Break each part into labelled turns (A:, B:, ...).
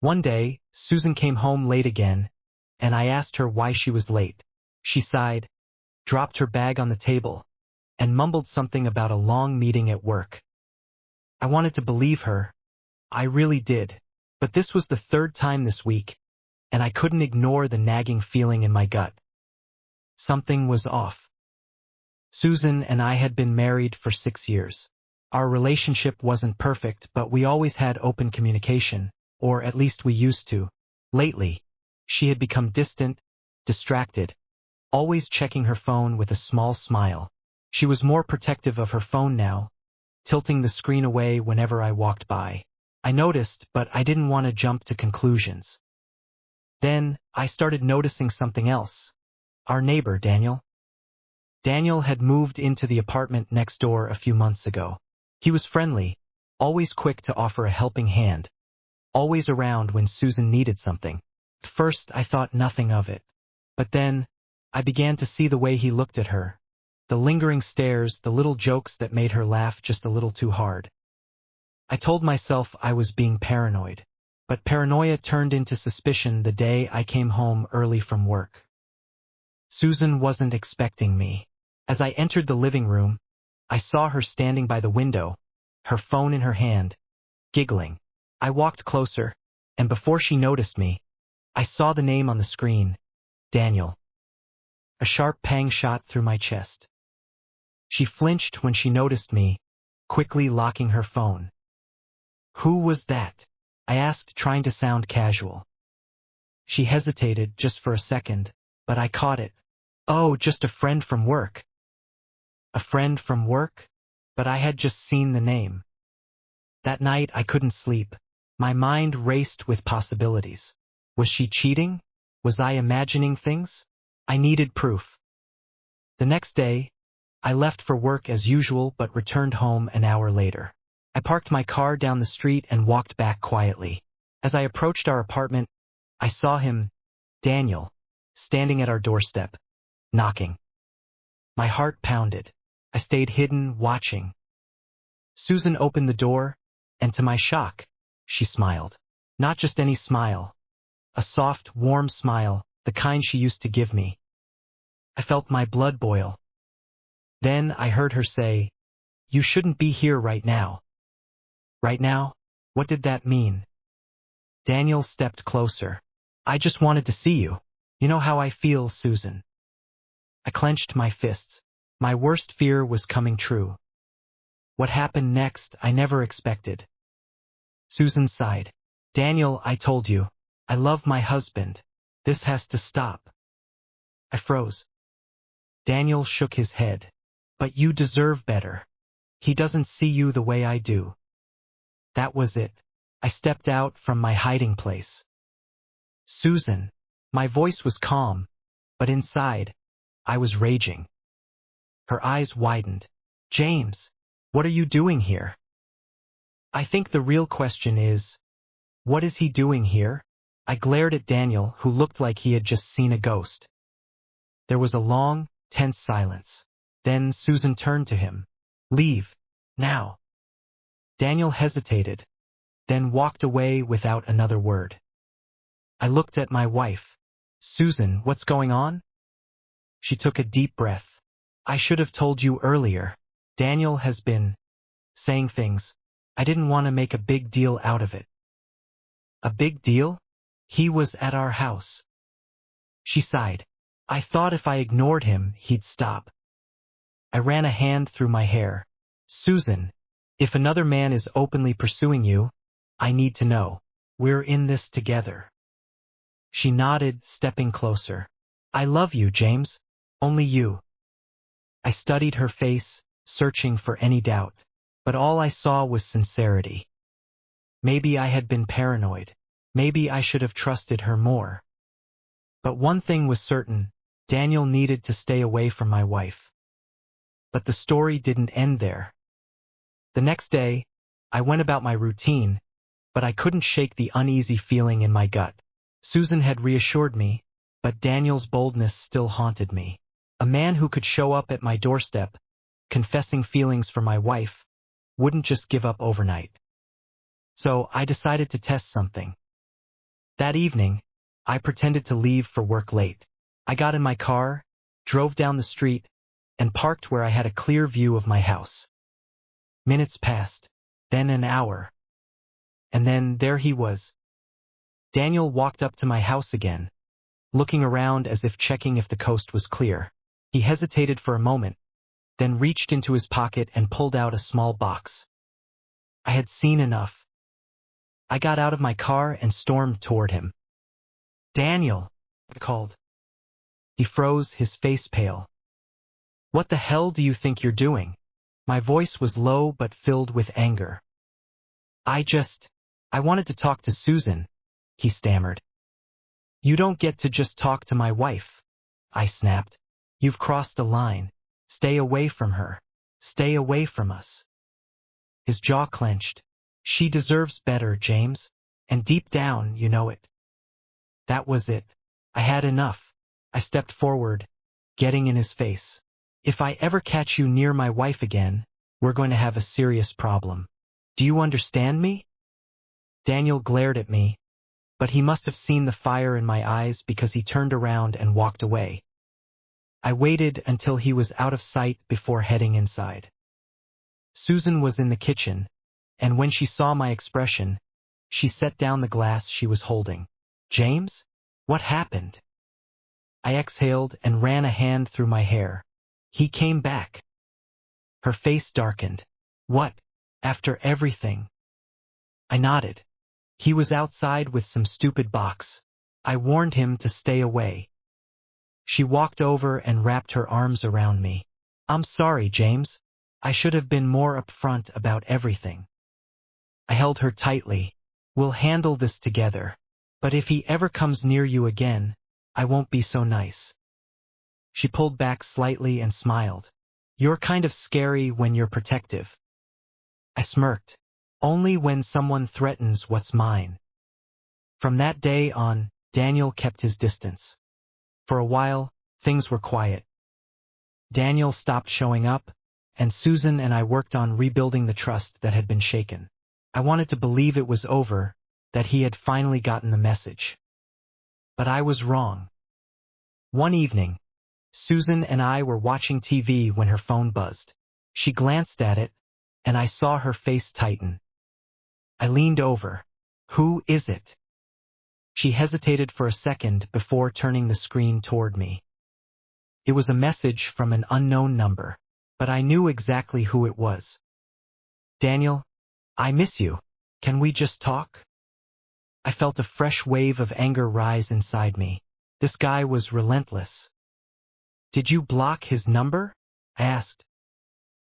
A: One day, Susan came home late again, and I asked her why she was late. She sighed, dropped her bag on the table, and mumbled something about a long meeting at work. I wanted to believe her. I really did. But this was the third time this week, and I couldn't ignore the nagging feeling in my gut. Something was off. Susan and I had been married for 6 years. Our relationship wasn't perfect, but we always had open communication, or at least we used to. Lately, she had become distant, distracted, always checking her phone with a small smile. She was more protective of her phone now, tilting the screen away whenever I walked by. I noticed, but I didn't want to jump to conclusions. Then, I started noticing something else. Our neighbor, Daniel. Daniel had moved into the apartment next door a few months ago. He was friendly, always quick to offer a helping hand, always around when Susan needed something. At first, I thought nothing of it. But then, I began to see the way he looked at her. The lingering stares, the little jokes that made her laugh just a little too hard. I told myself I was being paranoid. But paranoia turned into suspicion the day I came home early from work. Susan wasn't expecting me. As I entered the living room, I saw her standing by the window, her phone in her hand, giggling. I walked closer, and before she noticed me, I saw the name on the screen, Daniel. A sharp pang shot through my chest. She flinched when she noticed me, quickly locking her phone. "Who was that?" I asked, trying to sound casual. She hesitated just for a second, but I caught it. "Oh, just a friend from work." A friend from work? But I had just seen the name. That night I couldn't sleep. My mind raced with possibilities. Was she cheating? Was I imagining things? I needed proof. The next day, I left for work as usual but returned home an hour later. I parked my car down the street and walked back quietly. As I approached our apartment, I saw him, Daniel, standing at our doorstep, knocking. My heart pounded. I stayed hidden, watching. Susan opened the door, and to my shock, she smiled. Not just any smile. A soft, warm smile, the kind she used to give me. I felt my blood boil. Then I heard her say, "You shouldn't be here right now." Right now? What did that mean? Daniel stepped closer. "I just wanted to see you. You know how I feel, Susan." I clenched my fists. My worst fear was coming true. What happened next, I never expected. Susan sighed. "Daniel, I told you. I love my husband. This has to stop." I froze. Daniel shook his head. "But you deserve better. He doesn't see you the way I do." That was it. I stepped out from my hiding place. "Susan." My voice was calm, but inside, I was raging. Her eyes widened. "James, what are you doing here?" "I think the real question is, what is he doing here?" I glared at Daniel, who looked like he had just seen a ghost. There was a long, tense silence. Then Susan turned to him. "Leave. Now." Daniel hesitated, then walked away without another word. I looked at my wife. "Susan, what's going on?" She took a deep breath. "I should have told you earlier. Daniel has been saying things. I didn't want to make a big deal out of it." "A big deal?" "He was at our house." She sighed. "I thought if I ignored him, he'd stop." I ran a hand through my hair. "Susan, if another man is openly pursuing you, I need to know. We're in this together." She nodded, stepping closer. "I love you, James. Only you." I studied her face, searching for any doubt, but all I saw was sincerity. Maybe I had been paranoid. Maybe I should have trusted her more. But one thing was certain, Daniel needed to stay away from my wife. But the story didn't end there. The next day, I went about my routine, but I couldn't shake the uneasy feeling in my gut. Susan had reassured me, but Daniel's boldness still haunted me. A man who could show up at my doorstep, confessing feelings for my wife, wouldn't just give up overnight. So I decided to test something. That evening, I pretended to leave for work late. I got in my car, drove down the street, and parked where I had a clear view of my house. Minutes passed, then an hour. And then there he was. Daniel walked up to my house again, looking around as if checking if the coast was clear. He hesitated for a moment, then reached into his pocket and pulled out a small box. I had seen enough. I got out of my car and stormed toward him. "Daniel," I called. He froze, his face pale. "What the hell do you think you're doing?" My voice was low but filled with anger. I wanted to talk to Susan," he stammered. "You don't get to just talk to my wife," I snapped. "You've crossed a line. Stay away from her. Stay away from us." His jaw clenched. "She deserves better, James. And deep down, you know it." That was it. I had enough. I stepped forward, getting in his face. "If I ever catch you near my wife again, we're going to have a serious problem. Do you understand me?" Daniel glared at me, but he must have seen the fire in my eyes because he turned around and walked away. I waited until he was out of sight before heading inside. Susan was in the kitchen, and when she saw my expression, she set down the glass she was holding. "James? What happened?" I exhaled and ran a hand through my hair. "He came back." Her face darkened. "What? After everything?" I nodded. "He was outside with some stupid box. I warned him to stay away." She walked over and wrapped her arms around me. "I'm sorry, James. I should have been more upfront about everything." I held her tightly. "We'll handle this together. But if he ever comes near you again, I won't be so nice." She pulled back slightly and smiled. "You're kind of scary when you're protective." I smirked. "Only when someone threatens what's mine." From that day on, Daniel kept his distance. For a while, things were quiet. Daniel stopped showing up, and Susan and I worked on rebuilding the trust that had been shaken. I wanted to believe it was over, that he had finally gotten the message. But I was wrong. One evening, Susan and I were watching TV when her phone buzzed. She glanced at it, and I saw her face tighten. I leaned over. "Who is it?" She hesitated for a second before turning the screen toward me. It was a message from an unknown number, but I knew exactly who it was. "Daniel, I miss you. Can we just talk?" I felt a fresh wave of anger rise inside me. This guy was relentless. "Did you block his number?" I asked.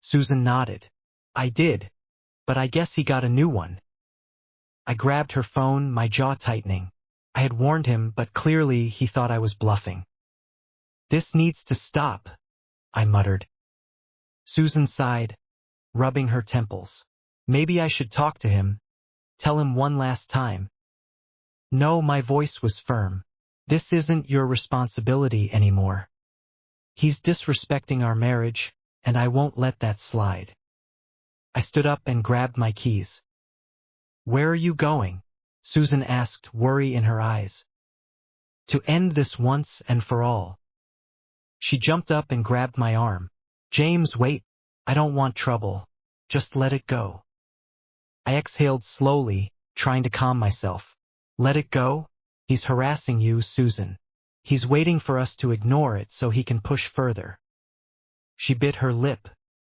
A: Susan nodded. "I did, but I guess he got a new one." I grabbed her phone, my jaw tightening. I had warned him, but clearly he thought I was bluffing. "This needs to stop," I muttered. Susan sighed, rubbing her temples. "Maybe I should talk to him. Tell him one last time." "No," my voice was firm. "This isn't your responsibility anymore. He's disrespecting our marriage, and I won't let that slide." I stood up and grabbed my keys. "Where are you going?" Susan asked, worry in her eyes. "To end this once and for all." She jumped up and grabbed my arm. "James, wait. I don't want trouble. Just let it go." I exhaled slowly, trying to calm myself. "Let it go? He's harassing you, Susan. He's waiting for us to ignore it so he can push further." She bit her lip.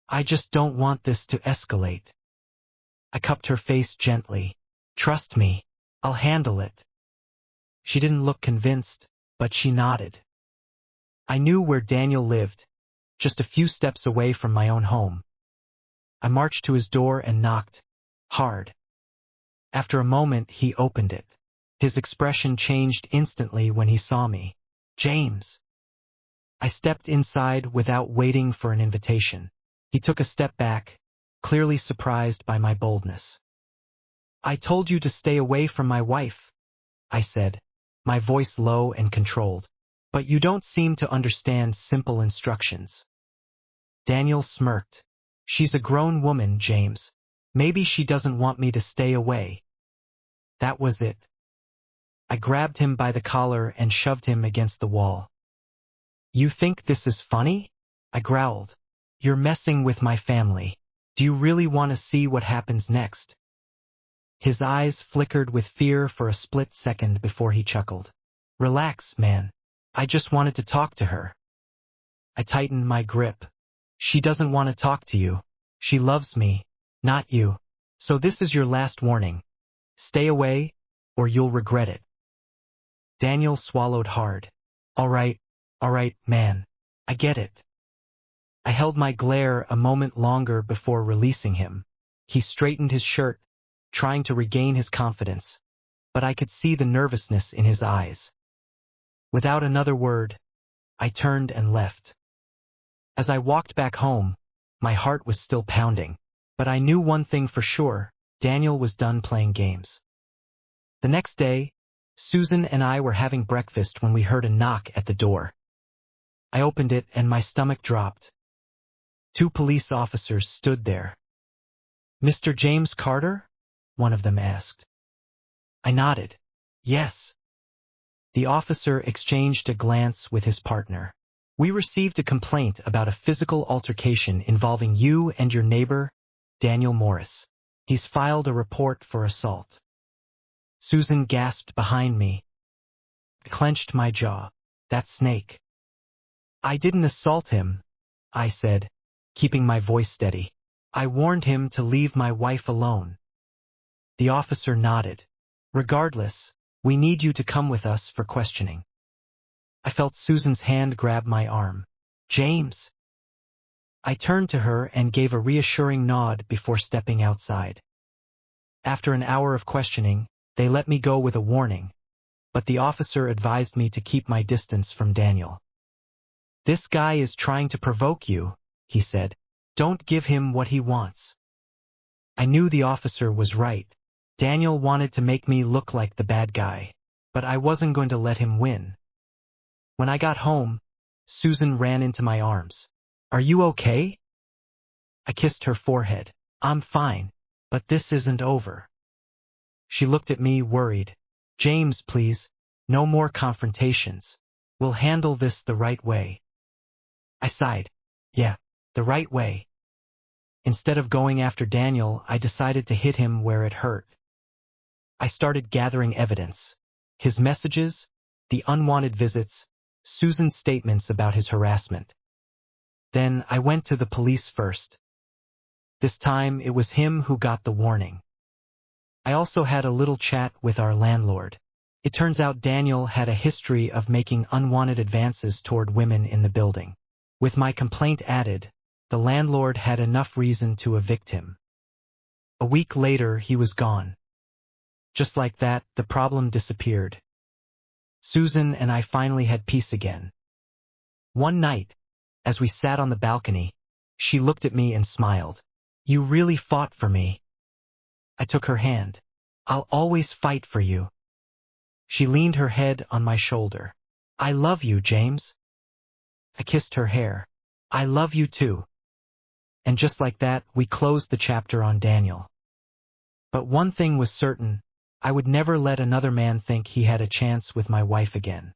A: "I just don't want this to escalate." I cupped her face gently. "Trust me. I'll handle it." She didn't look convinced, but she nodded. I knew where Daniel lived, just a few steps away from my own home. I marched to his door and knocked, hard. After a moment, he opened it. His expression changed instantly when he saw me. "James." I stepped inside without waiting for an invitation. He took a step back, clearly surprised by my boldness. "I told you to stay away from my wife," I said, my voice low and controlled. "But you don't seem to understand simple instructions." Daniel smirked. "She's a grown woman, James. Maybe she doesn't want me to stay away." That was it. I grabbed him by the collar and shoved him against the wall. You think this is funny? I growled. You're messing with my family. Do you really want to see what happens next? His eyes flickered with fear for a split second before he chuckled. Relax, man. I just wanted to talk to her. I tightened my grip. She doesn't want to talk to you. She loves me, not you. So this is your last warning. Stay away, or you'll regret it. Daniel swallowed hard. All right, man. I get it. I held my glare a moment longer before releasing him. He straightened his shirt, trying to regain his confidence, but I could see the nervousness in his eyes. Without another word, I turned and left. As I walked back home, my heart was still pounding, but I knew one thing for sure: Daniel was done playing games. The next day, Susan and I were having breakfast when we heard a knock at the door. I opened it and my stomach dropped. 2 police officers stood there. Mr. James Carter? One of them asked. I nodded. Yes. The officer exchanged a glance with his partner. We received a complaint about a physical altercation involving you and your neighbor, Daniel Morris. He's filed a report for assault. Susan gasped behind me. I clenched my jaw. That snake. I didn't assault him, I said, keeping my voice steady. I warned him to leave my wife alone. The officer nodded. Regardless, we need you to come with us for questioning. I felt Susan's hand grab my arm. James. I turned to her and gave a reassuring nod before stepping outside. After an hour of questioning, they let me go with a warning, but the officer advised me to keep my distance from Daniel. This guy is trying to provoke you, he said. Don't give him what he wants. I knew the officer was right. Daniel wanted to make me look like the bad guy, but I wasn't going to let him win. When I got home, Susan ran into my arms. Are you okay? I kissed her forehead. I'm fine, but this isn't over. She looked at me worried. James, please, no more confrontations. We'll handle this the right way. I sighed. Yeah, the right way. Instead of going after Daniel, I decided to hit him where it hurt. I started gathering evidence. His messages, the unwanted visits, Susan's statements about his harassment. Then I went to the police first. This time it was him who got the warning. I also had a little chat with our landlord. It turns out Daniel had a history of making unwanted advances toward women in the building. With my complaint added, the landlord had enough reason to evict him. A week later, he was gone. Just like that, the problem disappeared. Susan and I finally had peace again. One night, as we sat on the balcony, she looked at me and smiled. You really fought for me. I took her hand. I'll always fight for you. She leaned her head on my shoulder. I love you, James. I kissed her hair. I love you too. And just like that, we closed the chapter on Daniel. But one thing was certain, I would never let another man think he had a chance with my wife again.